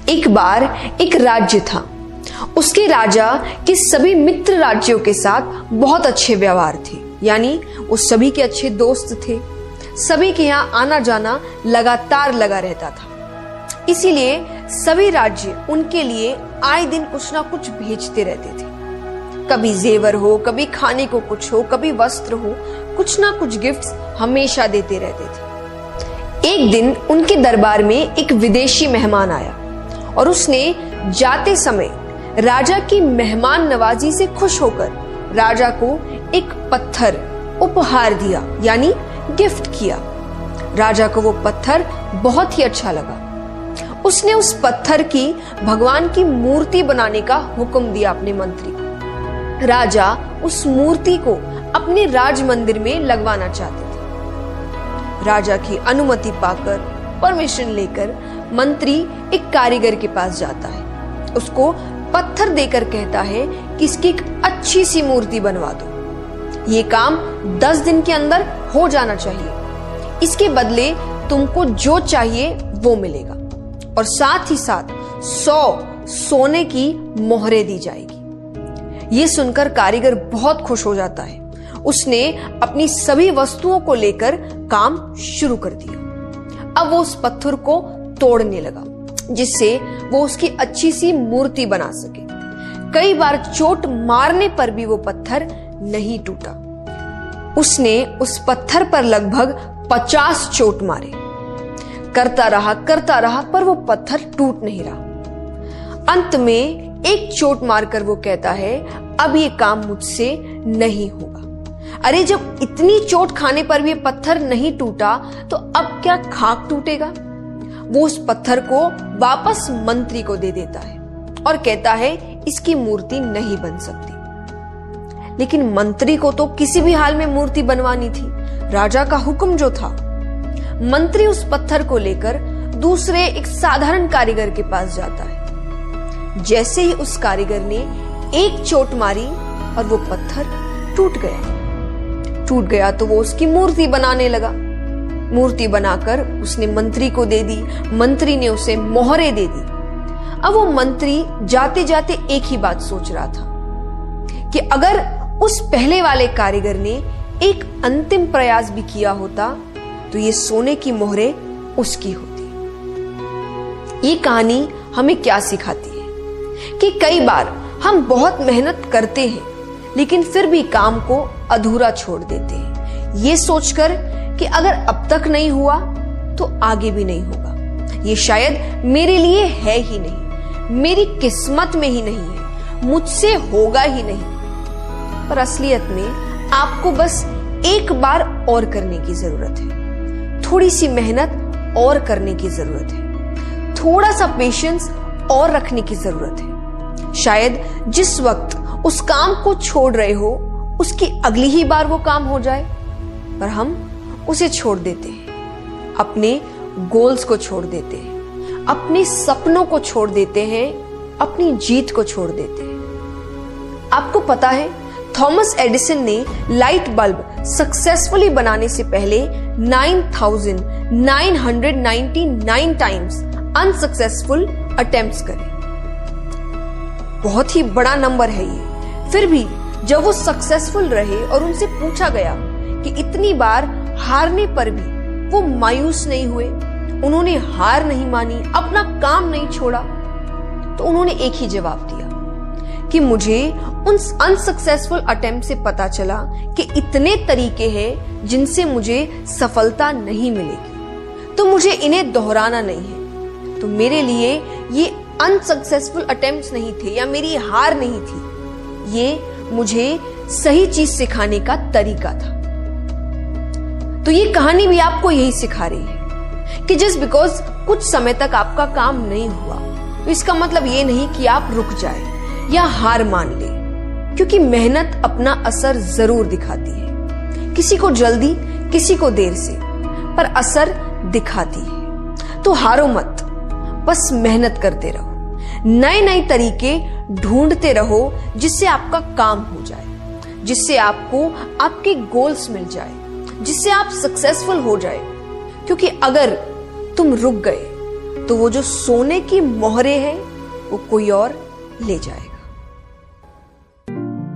एक बार एक राज्य था। उसके राजा के सभी मित्र राज्यों के साथ बहुत अच्छे व्यवहार थे, यानी वो सभी के अच्छे दोस्त थे। सभी के यहाँ आना जाना लगातार लगा रहता था। इसीलिए सभी राज्य उनके लिए आए दिन कुछ ना कुछ भेजते रहते थे। कभी जेवर हो, कभी खाने को कुछ हो, कभी वस्त्र हो, कुछ ना कुछ गिफ्ट्स हमेशा देते रहते थे। एक दिन उनके दरबार में एक विदेशी मेहमान आया और उसने जाते समय राजा की मेहमान नवाजी से खुश होकर राजा को एक पत्थर उपहार दिया, यानी गिफ्ट किया। राजा को वो पत्थर बहुत ही अच्छा लगा। उसने उस पत्थर की भगवान की मूर्ति बनाने का हुक्म दिया अपने मंत्री को। राजा उस मूर्ति को अपने राज मंदिर में लगवाना चाहते थे। राजा की अनुमति पाकर, परमिशन लेकर मंत्री एक कारीगर के पास जाता है। उसको पत्थर देकर कहता है कि इसकी एक अच्छी सी मूर्ति बनवा दो। ये काम 10 दिन के अंदर हो जाना चाहिए। इसके बदले तुमको जो चाहिए वो मिलेगा और साथ ही साथ 100 सोने की मोहरें दी जाएगी। ये सुनकर कारीगर बहुत खुश हो जाता है। उसने अपनी सभी वस्तुओं को लेकर काम शुरू कर दिया। अब वो उस पत्थर को तोड़ने लगा, जिससे वो उसकी अच्छी सी मूर्ति बना सके। कई बार चोट मारने पर भी वो पत्थर नहीं टूटा। उसने उस पत्थर पर लगभग 50 चोट मारे। करता रहा पर वो पत्थर टूट नहीं रहा। अंत में एक चोट मारकर वो कहता है, अब ये काम मुझसे नहीं होगा। अरे जब इतनी चोट खाने पर भी ये पत्थर नहीं टूटा तो अब क्या खाक टूटेगा। वो उस पत्थर को वापस मंत्री को दे देता है और कहता है इसकी मूर्ति नहीं बन सकती। लेकिन मंत्री को तो किसी भी हाल में मूर्ति बनवानी थी, राजा का हुक्म जो था। मंत्री उस पत्थर को लेकर दूसरे एक साधारण कारीगर के पास जाता है। जैसे ही उस कारीगर ने एक चोट मारी और वो पत्थर टूट गया तो वो उसकी मूर्ति बनाने लगा। मूर्ति बनाकर उसने मंत्री को दे दी। मंत्री ने उसे मोहरें दे दी। अब वो मंत्री जाते जाते एक ही बात सोच रहा था कि अगर उस पहले वाले कारीगर ने एक अंतिम प्रयास भी किया होता तो ये सोने की मोहरें उसकी होती। ये कहानी हमें क्या सिखाती है कि कई बार हम बहुत मेहनत करते हैं लेकिन फिर भी काम को अधूरा छोड़ देते हैं, ये सोचकर कि अगर अब तक नहीं हुआ तो आगे भी नहीं होगा। ये शायद मेरे लिए है ही नहीं, मेरी किस्मत में ही नहीं है, मुझसे होगा ही नहीं। पर असलियत में आपको बस एक बार और करने की जरूरत है, थोड़ी सी मेहनत और करने की जरूरत है, थोड़ा सा पेशेंस और रखने की जरूरत है। शायद जिस वक्त उस काम को छोड़ रहे हो उसकी अगली ही बार वो काम हो जाए, पर हम उसे छोड़ देते हैं, अपने गोल्स को छोड़ देते हैं, अपने सपनों को छोड़ देते हैं, अपनी जीत को छोड़ देते हैं। आपको पता है थॉमस एडिसन ने लाइट बल्ब सक्सेसफुली बनाने से पहले 9,999 टाइम्स अनसक्सेसफुल अटेम्प्ट्स करे। बहुत ही बड़ा नंबर है ये। फिर भी जब वो सक्सेसफुल रहे और उनसे पूछा गया कि इतनी बार हारने पर भी वो मायूस नहीं हुए, उन्होंने हार नहीं मानी, अपना काम नहीं छोड़ा, तो उन्होंने एक ही जवाब दिया कि मुझे उन अनसक्सेसफुल अटेम्प्ट से पता चला कि इतने तरीके हैं जिनसे मुझे सफलता नहीं मिलेगी, तो मुझे इन्हें दोहराना नहीं है। तो मेरे लिए ये अनसक्सेसफुल अटेम्प्ट्स नहीं थे या मेरी हार नहीं थी, ये मुझे सही चीज सिखाने का तरीका था। तो ये कहानी भी आपको यही सिखा रही है कि जस्ट बिकॉज कुछ समय तक आपका काम नहीं हुआ तो इसका मतलब ये नहीं कि आप रुक जाए या हार मान ले, क्योंकि मेहनत अपना असर जरूर दिखाती है, किसी को जल्दी किसी को देर से, पर असर दिखाती है। तो हारो मत, बस मेहनत करते रहो, नए नए तरीके ढूंढते रहो जिससे आपका काम हो जाए, जिससे आपको आपके गोल्स मिल जाए, जिससे आप सक्सेसफुल हो जाए। क्योंकि अगर तुम रुक गए तो वो जो सोने की मोहरें हैं वो कोई और ले जाएगा।